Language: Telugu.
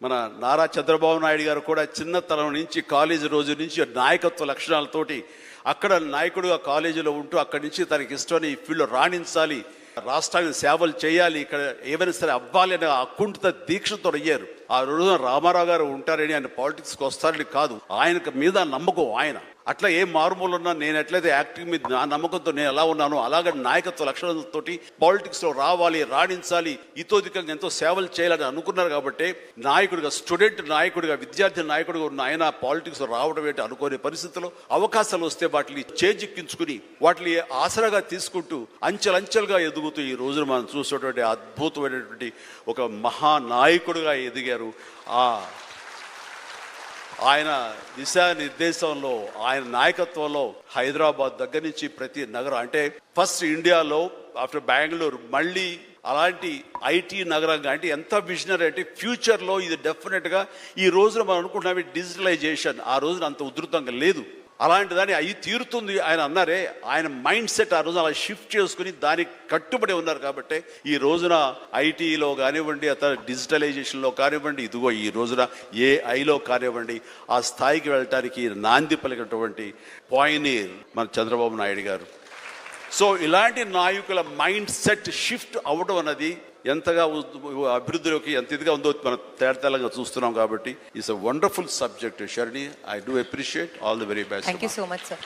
మన నారా చంద్రబాబు నాయుడు గారు కూడా చిన్నతనం నుంచి కాలేజీ రోజు నుంచి నాయకత్వ లక్షణాలతోటి అక్కడ నాయకుడుగా కాలేజీలో ఉంటూ అక్కడి నుంచి తనకి ఇష్టమని ఈ ఫీల్డ్లో రాణించాలి, రాష్ట్రానికి సేవలు చేయాలి, ఇక్కడ ఏమైనా సరే అవ్వాలి అనే అకుంఠిత దీక్షతో అయ్యారు. ఆ రోజున రామారావు గారు ఉంటారని ఆయన పాలిటిక్స్కి వస్తారని కాదు, ఆయనకు మీద నమ్మకం. ఆయన అట్లా ఏ మారుమూలు ఉన్నా నేను ఎట్లయితే యాక్టింగ్ మీద నా నమ్మకంతో నేను ఎలా ఉన్నానో అలాగే నాయకత్వ లక్షణాలతో పాలిటిక్స్లో రావాలి, రాణించాలి, ఇతోధికంగా ఎంతో సేవలు చేయాలని అనుకున్నారు. కాబట్టి నాయకుడిగా, స్టూడెంట్ నాయకుడిగా, విద్యార్థి నాయకుడిగా ఉన్న ఆయన పాలిటిక్స్లో రావడం ఏంటి అనుకోని పరిస్థితుల్లో అవకాశాలు వస్తే వాటిని చేజిక్కించుకుని వాటిని ఆసరాగా తీసుకుంటూ అంచెలంచెలుగా ఎదుగుతూ ఈ రోజున మనం చూసేటువంటి అద్భుతమైనటువంటి ఒక మహానాయకుడిగా ఎదిగారు. ఆయన దిశానిర్దేశంలో, ఆయన నాయకత్వంలో హైదరాబాద్ దగ్గర నుంచి ప్రతి నగరం, అంటే ఫస్ట్ ఇండియాలో ఆఫ్టర్ బెంగళూరు మళ్ళీ అలాంటి ఐటీ నగరంగా, అంటే ఎంత విజనరీ అంటే ఫ్యూచర్లో ఇది డెఫినెట్గా ఈ రోజున మనం అనుకుంటున్నాం డిజిటలైజేషన్ ఆ రోజున అంత ఉధృతంగా లేదు, అలాంటి దాన్ని అవి తీరుతుంది ఆయన అన్నారే. ఆయన మైండ్ సెట్ ఆ రోజున అలా షిఫ్ట్ చేసుకుని దానికి కట్టుబడి ఉన్నారు. కాబట్టి ఈ రోజున ఐటీలో కానివ్వండి, అతను డిజిటలైజేషన్లో కానివ్వండి, ఇదిగో ఈ రోజున ఏఐలో కానివ్వండి, ఆ స్థాయికి వెళ్ళటానికి నాంది పలికినటువంటి పాయనీర్ మన చంద్రబాబు నాయుడు గారు. సో ఇలాంటి నాయకుల మైండ్ సెట్ షిఫ్ట్ అవ్వడం అన్నది ఎంతగా అభివృద్ధిలోకి ఎంత ఇదిగా ఉందో మనం తేటతెల్లంగా చూస్తున్నాం. కాబట్టి it's a wonderful subject. Sharni, I do appreciate. All the very best. Thank you so much sir.